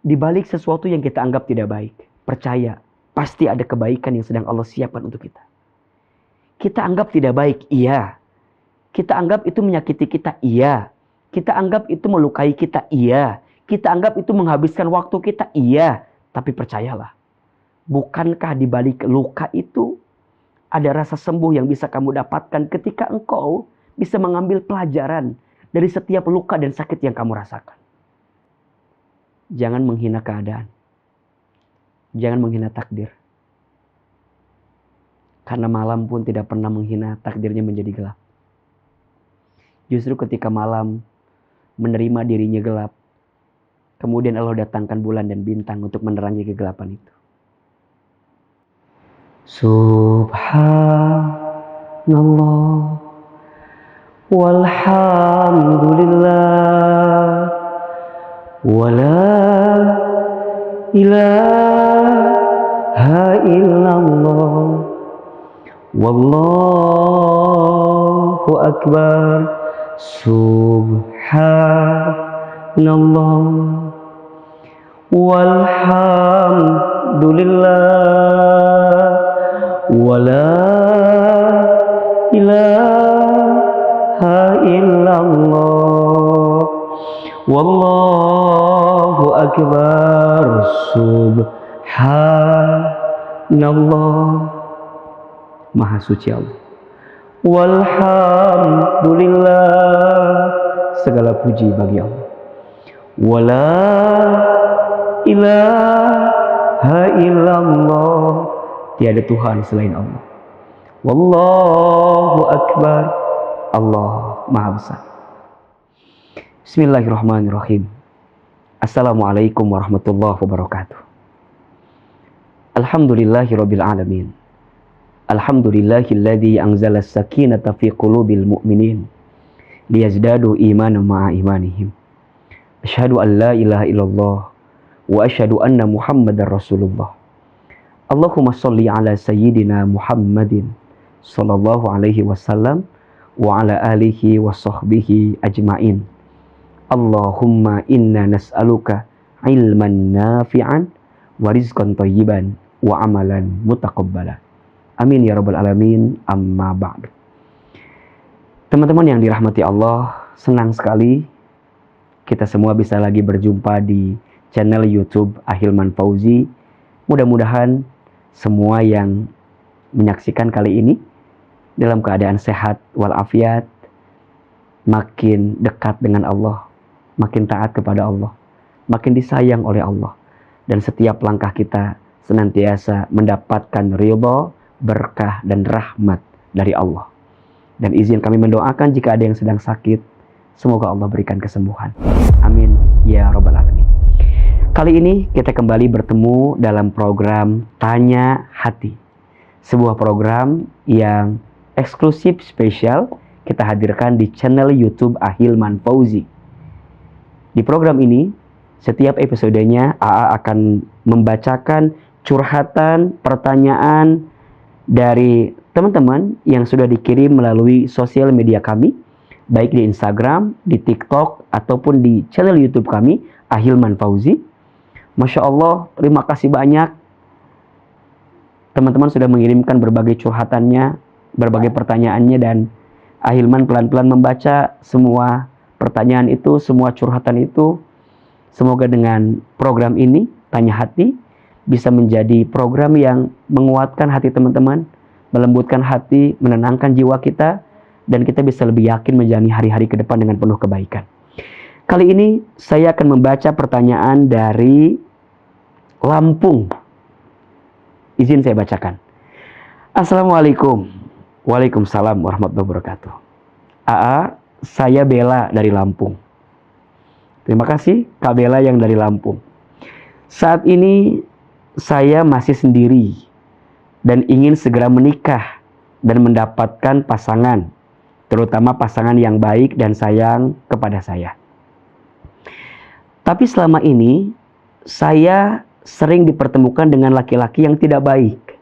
Di balik sesuatu yang kita anggap tidak baik, percaya, pasti ada kebaikan yang sedang Allah siapkan untuk kita. Kita anggap tidak baik, iya. Kita anggap itu menyakiti kita, iya. Kita anggap itu melukai kita, iya. Kita anggap itu menghabiskan waktu kita, iya. Tapi percayalah, bukankah di balik luka itu ada rasa sembuh yang bisa kamu dapatkan ketika engkau bisa mengambil pelajaran dari setiap luka dan sakit yang kamu rasakan. Jangan menghina keadaan. Jangan menghina takdir. Karena malam pun tidak pernah menghina takdirnya menjadi gelap. Justru ketika malam menerima dirinya gelap, kemudian Allah datangkan bulan dan bintang untuk menerangi kegelapan itu. Subhanallah walhamdulillah wala ilaha illallah wallahu akbar. Subhanallah walhamdulillah wala ilaha illallah wallahu akbar. Subhanallah, Maha suci Allah. Walhamdulillah, segala puji bagi Allah. Wala ilaha illallah, tiada Tuhan selain Allah. Wallahu akbar, Allah Maha besar. Bismillahirrahmanirrahim. Assalamualaikum warahmatullahi wabarakatuh. Alhamdulillahirabbil alamin. Alhamdulillahilladzi anzala as-sakinata fi qulubil mu'minin liyazdadu imanan ma'a imanihim. Asyhadu an la ilaha illallah wa asyhadu anna Muhammadar Rasulullah. Allahumma shalli ala sayyidina Muhammadin sallallahu alaihi wasallam wa ala alihi wa sahbihi ajmain. Allahumma inna nas'aluka ilman nafi'an wa rizqan thayyiban wa amalan mutaqabbalan. Amin ya rabbal alamin. Amma ba'du. Teman-teman yang dirahmati Allah, senang sekali kita semua bisa lagi berjumpa di channel YouTube Ahilman Fauzi. Mudah-mudahan semua yang menyaksikan kali ini dalam keadaan sehat walafiat, makin dekat dengan Allah, makin taat kepada Allah, makin disayang oleh Allah, dan setiap langkah kita senantiasa mendapatkan ridha, berkah dan rahmat dari Allah. Dan izin kami mendoakan jika ada yang sedang sakit, semoga Allah berikan kesembuhan. Amin ya rabbal alamin. Kali ini kita kembali bertemu dalam program Tanya Hati, sebuah program yang eksklusif spesial kita hadirkan di channel YouTube Ahilman Fauzi. Di program ini, setiap episodenya AA akan membacakan curhatan, pertanyaan dari teman-teman yang sudah dikirim melalui sosial media kami, baik di Instagram, di TikTok, ataupun di channel YouTube kami, Ahilman Fauzi. Masya Allah, terima kasih banyak. Teman-teman sudah mengirimkan berbagai curhatannya, berbagai pertanyaannya, dan Ahilman pelan-pelan membaca semua pertanyaan itu, semua curhatan itu. Semoga dengan program ini, Tanya Hati, bisa menjadi program yang menguatkan hati teman-teman, melembutkan hati, menenangkan jiwa kita, dan kita bisa lebih yakin menjalani hari-hari ke depan dengan penuh kebaikan. Kali ini saya akan membaca pertanyaan dari Lampung. Izin saya bacakan. Assalamualaikum. Waalaikumsalam warahmatullahi wabarakatuh. AA, saya Bella dari Lampung. Terima kasih Kak Bella yang dari Lampung. Saat ini saya masih sendiri dan ingin segera menikah dan mendapatkan pasangan, terutama pasangan yang baik dan sayang kepada saya. Tapi selama ini saya sering dipertemukan dengan laki-laki yang tidak baik.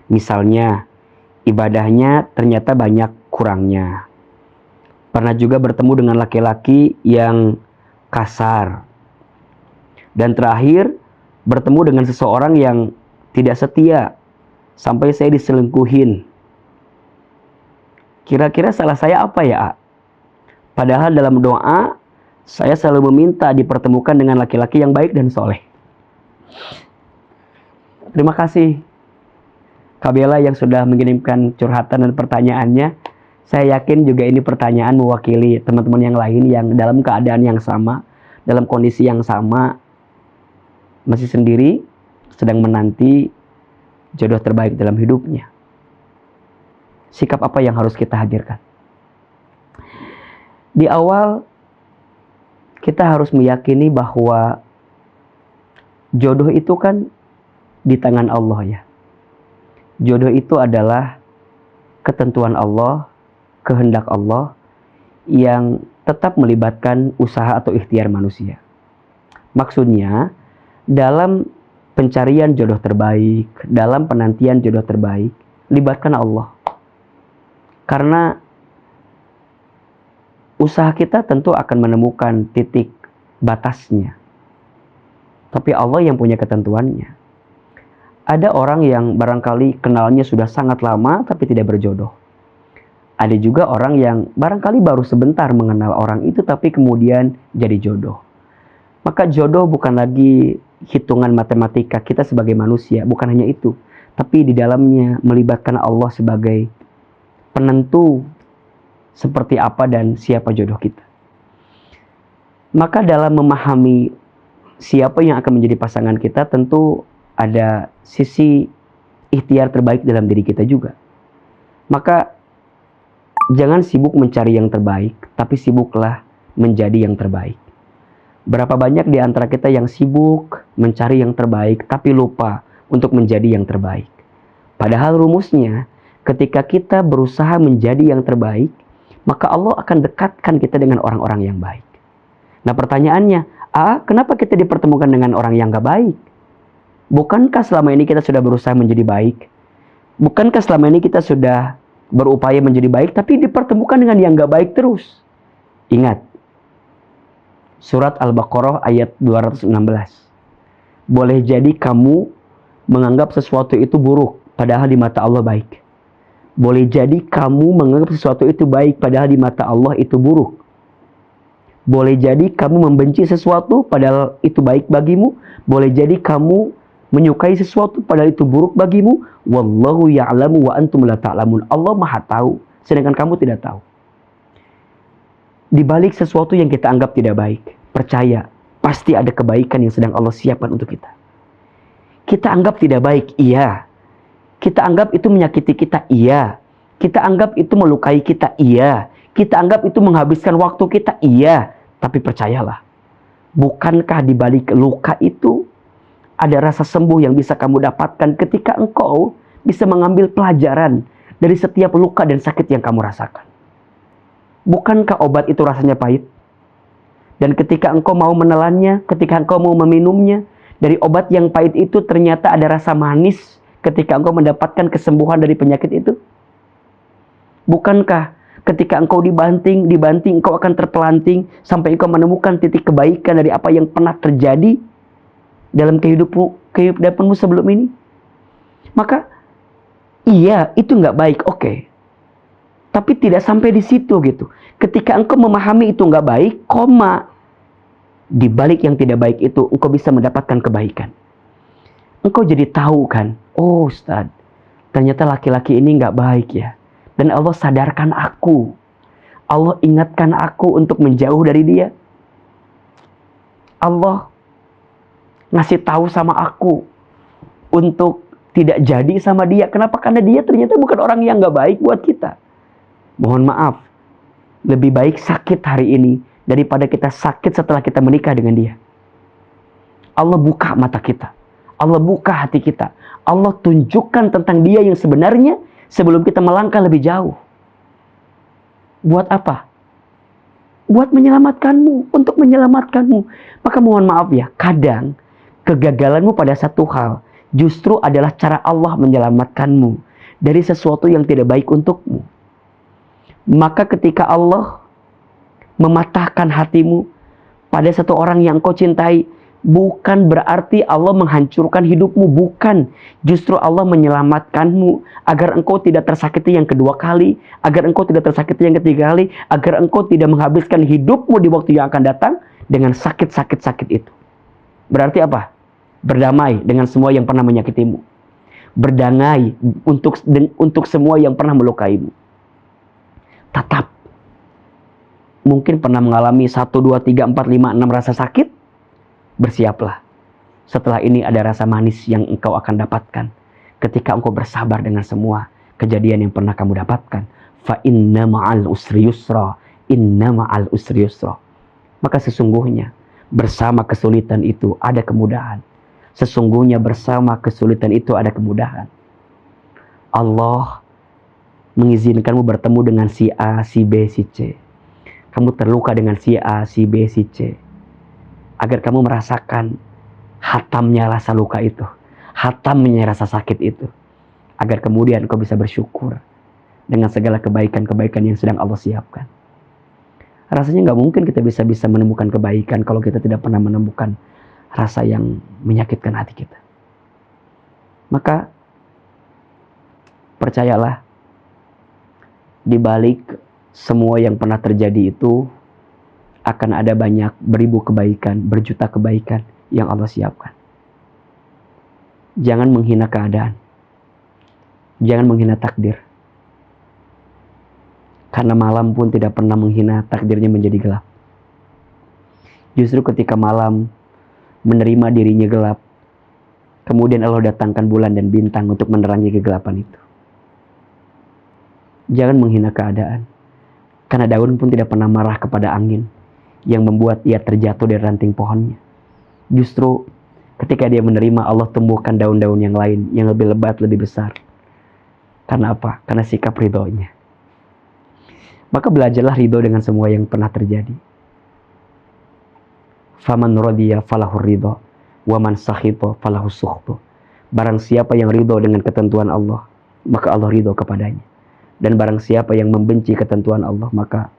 Misalnya, ibadahnya ternyata banyak kurangnya. Pernah juga bertemu dengan laki-laki yang kasar, Dan terakhir, bertemu dengan seseorang yang tidak setia, sampai saya diselingkuhin. Kira-kira salah saya apa ya, A? Padahal dalam doa, saya selalu meminta dipertemukan dengan laki-laki yang baik dan soleh. Terima kasih Kak Bella yang sudah mengirimkan curhatan dan pertanyaannya. Saya yakin juga ini pertanyaan mewakili teman-teman yang lain yang dalam keadaan yang sama, dalam kondisi yang sama, masih sendiri, sedang menanti jodoh terbaik dalam hidupnya. Sikap apa yang harus kita hadirkan? Di awal, kita harus meyakini bahwa jodoh itu kan di tangan Allah ya. Jodoh itu adalah ketentuan Allah, kehendak Allah yang tetap melibatkan usaha atau ikhtiar manusia. Maksudnya, dalam pencarian jodoh terbaik, dalam penantian jodoh terbaik, libatkan Allah. Karena usaha kita tentu akan menemukan titik batasnya. Tapi Allah yang punya ketentuannya. Ada orang yang barangkali kenalnya sudah sangat lama tapi tidak berjodoh. Ada juga orang yang barangkali baru sebentar mengenal orang itu tapi kemudian jadi jodoh. Maka jodoh bukan lagi hitungan matematika kita sebagai manusia, bukan hanya itu. Tapi di dalamnya melibatkan Allah sebagai penentu seperti apa dan siapa jodoh kita. Maka dalam memahami siapa yang akan menjadi pasangan kita, tentu ada sisi ikhtiar terbaik dalam diri kita juga. Maka jangan sibuk mencari yang terbaik, tapi sibuklah menjadi yang terbaik. Berapa banyak di antara kita yang sibuk mencari yang terbaik, tapi lupa untuk menjadi yang terbaik. Padahal rumusnya, ketika kita berusaha menjadi yang terbaik, maka Allah akan dekatkan kita dengan orang-orang yang baik. Nah pertanyaannya, kenapa kita dipertemukan dengan orang yang gak baik? Bukankah selama ini kita sudah berusaha menjadi baik? Bukankah selama ini kita sudah berupaya menjadi baik, tapi dipertemukan dengan yang gak baik terus? Ingat, surat Al-Baqarah ayat 216. Boleh jadi kamu menganggap sesuatu itu buruk, padahal di mata Allah baik. Boleh jadi kamu menganggap sesuatu itu baik, padahal di mata Allah itu buruk. Boleh jadi kamu membenci sesuatu, padahal itu baik bagimu. Boleh jadi kamu menyukai sesuatu, padahal itu buruk bagimu. Wallahu ya'lamu wa antum la ta'lamun. Allah maha tahu, sedangkan kamu tidak tahu. Di balik sesuatu yang kita anggap tidak baik, percaya, pasti ada kebaikan yang sedang Allah siapkan untuk kita. Kita anggap tidak baik, iya. Kita anggap itu menyakiti kita, iya. Kita anggap itu melukai kita, iya. Kita anggap itu menghabiskan waktu kita, iya. Tapi percayalah, bukankah di balik luka itu ada rasa sembuh yang bisa kamu dapatkan ketika engkau bisa mengambil pelajaran dari setiap luka dan sakit yang kamu rasakan. Bukankah obat itu rasanya pahit? Dan ketika engkau mau menelannya, ketika engkau mau meminumnya, dari obat yang pahit itu ternyata ada rasa manis ketika engkau mendapatkan kesembuhan dari penyakit itu. Bukankah ketika engkau dibanting engkau akan terpelanting sampai engkau menemukan titik kebaikan dari apa yang pernah terjadi dalam kehidupanmu sebelum ini? Maka iya, itu nggak baik, oke. Tapi tidak sampai di situ gitu. Ketika engkau memahami itu nggak baik, di balik yang tidak baik itu engkau bisa mendapatkan kebaikan. Engkau jadi tahu kan, oh Ustaz, ternyata laki-laki ini nggak baik ya. Dan Allah sadarkan aku, Allah ingatkan aku untuk menjauh dari dia. Allah ngasih tahu sama aku untuk tidak jadi sama dia. Kenapa? Karena dia ternyata bukan orang yang nggak baik buat kita. Mohon maaf, lebih baik sakit hari ini daripada kita sakit setelah kita menikah dengan dia. Allah buka mata kita, Allah buka hati kita, Allah tunjukkan tentang dia yang sebenarnya sebelum kita melangkah lebih jauh. Buat apa? Buat menyelamatkanmu, untuk menyelamatkanmu. Maka mohon maaf ya, kadang kegagalanmu pada satu hal justru adalah cara Allah menyelamatkanmu dari sesuatu yang tidak baik untukmu. Maka ketika Allah mematahkan hatimu pada satu orang yang kau cintai, Bukan berarti Allah menghancurkan hidupmu, bukan. Justru Allah menyelamatkanmu agar engkau tidak tersakiti yang kedua kali, agar engkau tidak tersakiti yang ketiga kali, agar engkau tidak menghabiskan hidupmu di waktu yang akan datang dengan sakit itu. Berarti apa? Berdamai dengan semua yang pernah menyakitimu. Berdamai untuk semua yang pernah melukaimu. Tetap. Mungkin pernah mengalami 1, 2, 3, 4, 5, 6 rasa sakit. Bersiaplah. Setelah ini ada rasa manis yang engkau akan dapatkan ketika engkau bersabar dengan semua kejadian yang pernah kamu dapatkan. Fa inna ma'al usri yusra. Inna ma'al usri yusra. Maka sesungguhnya bersama kesulitan itu ada kemudahan. Sesungguhnya bersama kesulitan itu ada kemudahan. Allah mengizinkanmu bertemu dengan si A, si B, si C. Kamu terluka dengan si A, si B, si C. Agar kamu merasakan hatamnya rasa luka itu. Hatamnya rasa sakit itu. Agar kemudian kau bisa bersyukur dengan segala kebaikan-kebaikan yang sedang Allah siapkan. Rasanya gak mungkin kita bisa menemukan kebaikan kalau kita tidak pernah menemukan rasa yang menyakitkan hati kita. Maka percayalah, di balik semua yang pernah terjadi itu akan ada banyak beribu kebaikan, berjuta kebaikan yang Allah siapkan. Jangan menghina keadaan. Jangan menghina takdir. Karena malam pun tidak pernah menghina takdirnya menjadi gelap. Justru ketika malam menerima dirinya gelap, kemudian Allah datangkan bulan dan bintang untuk menerangi kegelapan itu. Jangan menghina keadaan. Karena daun pun tidak pernah marah kepada angin yang membuat ia terjatuh dari ranting pohonnya. Justru ketika dia menerima, Allah tumbuhkan daun-daun yang lain yang lebih lebat, lebih besar. Karena apa? Karena sikap ridhonya. Maka belajarlah ridho dengan semua yang pernah terjadi. Faman radiya falahur ridho, waman sakhito falahu sukhto. Barang siapa yang ridho dengan ketentuan Allah, maka Allah ridho kepadanya. Dan barang siapa yang membenci ketentuan Allah, maka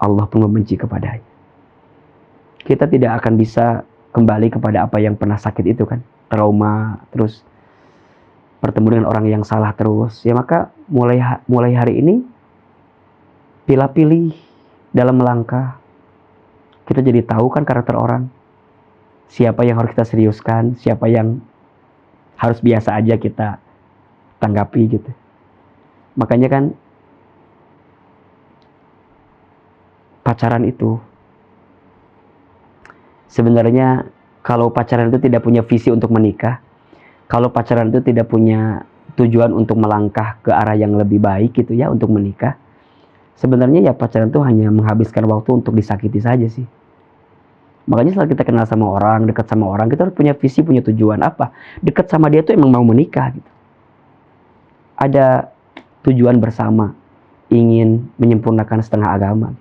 Allah pun membenci kepadanya. Kita tidak akan bisa kembali kepada apa yang pernah sakit itu kan. Trauma, terus bertemu dengan orang yang salah terus. Ya maka mulai hari ini, pilih-pilih dalam melangkah. Kita jadi tahu kan karakter orang. Siapa yang harus kita seriuskan, siapa yang harus biasa aja kita tanggapi gitu. Makanya kan pacaran itu sebenarnya, kalau pacaran itu tidak punya visi untuk menikah, kalau pacaran itu tidak punya tujuan untuk melangkah ke arah yang lebih baik gitu ya, untuk menikah, sebenarnya ya pacaran itu hanya menghabiskan waktu untuk disakiti saja sih. Makanya setelah kita kenal sama orang, dekat sama orang, kita harus punya visi, punya tujuan apa. Dekat sama dia tuh emang mau menikah gitu. Ada tujuan bersama, ingin menyempurnakan setengah agama.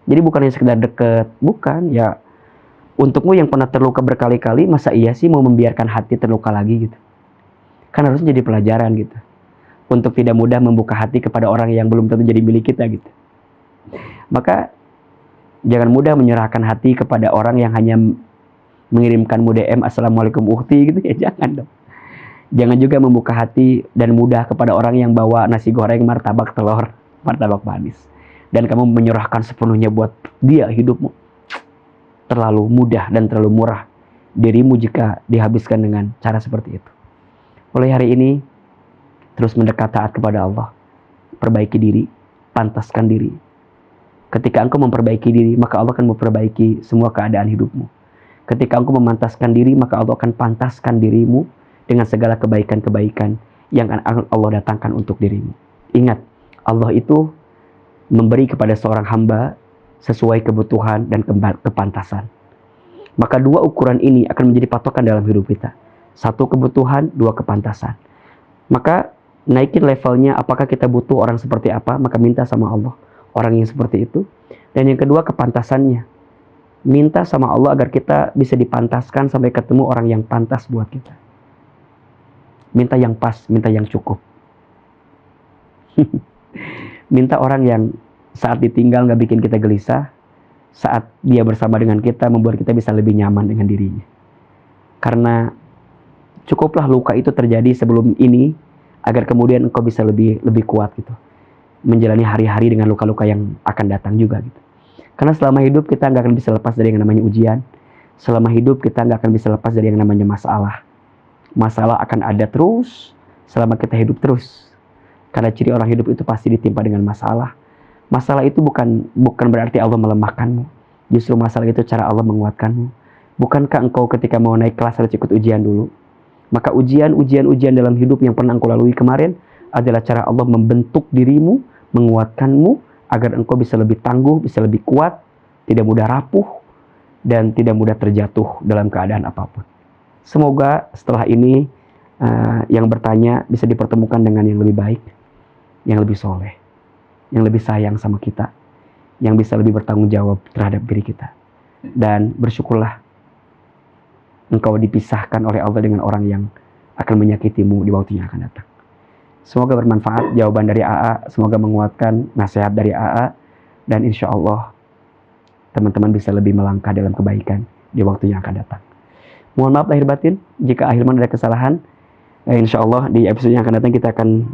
Jadi bukan hanya sekedar deket, bukan ya. Untukmu yang pernah terluka berkali-kali, masa iya sih mau membiarkan hati terluka lagi gitu? Kan harusnya jadi pelajaran gitu. Untuk tidak mudah membuka hati kepada orang yang belum tentu jadi milik kita gitu. Maka jangan mudah menyerahkan hati kepada orang yang hanya mengirimkanmu DM, Assalamualaikum ukhti gitu ya, jangan dong. Jangan juga membuka hati dan mudah kepada orang yang bawa nasi goreng, martabak telur, martabak manis. Dan kamu menyerahkan sepenuhnya buat dia hidupmu. Terlalu mudah dan terlalu murah dirimu jika dihabiskan dengan cara seperti itu. Mulai hari ini, terus mendekat taat kepada Allah. Perbaiki diri, pantaskan diri. Ketika engkau memperbaiki diri, maka Allah akan memperbaiki semua keadaan hidupmu. Ketika engkau memantaskan diri, maka Allah akan pantaskan dirimu dengan segala kebaikan-kebaikan yang akan Allah datangkan untuk dirimu. Ingat, Allah itu memberi kepada seorang hamba sesuai kebutuhan dan kepantasan. Maka dua ukuran ini akan menjadi patokan dalam hidup kita. Satu kebutuhan, dua kepantasan. Maka naikin levelnya, apakah kita butuh orang seperti apa, maka minta sama Allah orang yang seperti itu. Dan yang kedua kepantasannya, minta sama Allah agar kita bisa dipantaskan sampai ketemu orang yang pantas buat kita. Minta yang pas, minta yang cukup. Minta orang yang saat ditinggal gak bikin kita gelisah, saat dia bersama dengan kita membuat kita bisa lebih nyaman dengan dirinya. Karena cukuplah luka itu terjadi sebelum ini agar kemudian engkau bisa lebih kuat gitu, menjalani hari-hari dengan luka-luka yang akan datang juga gitu. Karena selama hidup kita nggak akan bisa lepas dari yang namanya ujian. Selama hidup kita nggak akan bisa lepas dari yang namanya masalah. Masalah akan ada terus selama kita hidup terus. Karena ciri orang hidup itu pasti ditimpa dengan masalah. Masalah itu bukan berarti Allah melemahkanmu. Justru masalah itu cara Allah menguatkanmu. Bukankah engkau ketika mau naik kelas harus ikut ujian dulu? Maka ujian dalam hidup yang pernah engkau lalui kemarin adalah cara Allah membentuk dirimu, menguatkanmu, agar engkau bisa lebih tangguh, bisa lebih kuat, tidak mudah rapuh, dan tidak mudah terjatuh dalam keadaan apapun. Semoga setelah ini yang bertanya bisa dipertemukan dengan yang lebih baik, yang lebih soleh, yang lebih sayang sama kita, yang bisa lebih bertanggung jawab terhadap diri kita. Dan bersyukurlah engkau dipisahkan oleh Allah dengan orang yang akan menyakitimu di waktu yang akan datang. Semoga bermanfaat jawaban dari AA, semoga menguatkan nasihat dari AA, dan insya Allah teman-teman bisa lebih melangkah dalam kebaikan di waktu yang akan datang. Mohon maaf lahir batin jika Ahilman ada kesalahan. Insya Allah di episode yang akan datang kita akan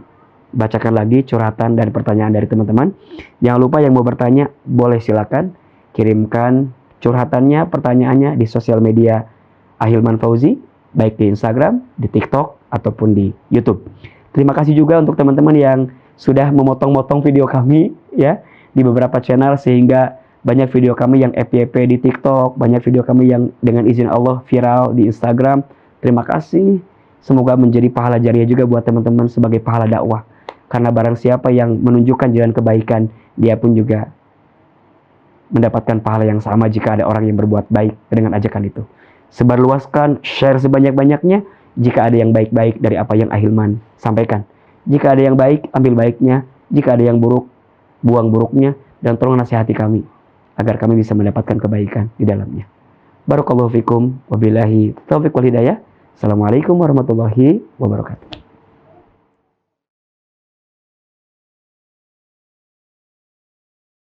bacakan lagi curhatan dan pertanyaan dari teman-teman. Jangan lupa yang mau bertanya boleh silakan kirimkan curhatannya, pertanyaannya di sosial media Ahilman Fauzi, baik di Instagram, di TikTok, ataupun di YouTube. Terima kasih juga untuk teman-teman yang sudah memotong-motong video kami ya di beberapa channel, sehingga banyak video kami yang FYP di TikTok, banyak video kami yang dengan izin Allah viral di Instagram. Terima kasih. Semoga menjadi pahala jariah juga buat teman-teman sebagai pahala dakwah. Karena barang siapa yang menunjukkan jalan kebaikan, dia pun juga mendapatkan pahala yang sama jika ada orang yang berbuat baik dengan ajakan itu. Sebarluaskan, share sebanyak-banyaknya jika ada yang baik-baik dari apa yang Ahilman sampaikan. Jika ada yang baik, ambil baiknya. Jika ada yang buruk, buang buruknya. Dan tolong nasihati kami agar kami bisa mendapatkan kebaikan di dalamnya. Barakallahu fikum, wabillahi taufiq wal hidayah. Assalamualaikum warahmatullahi wabarakatuh.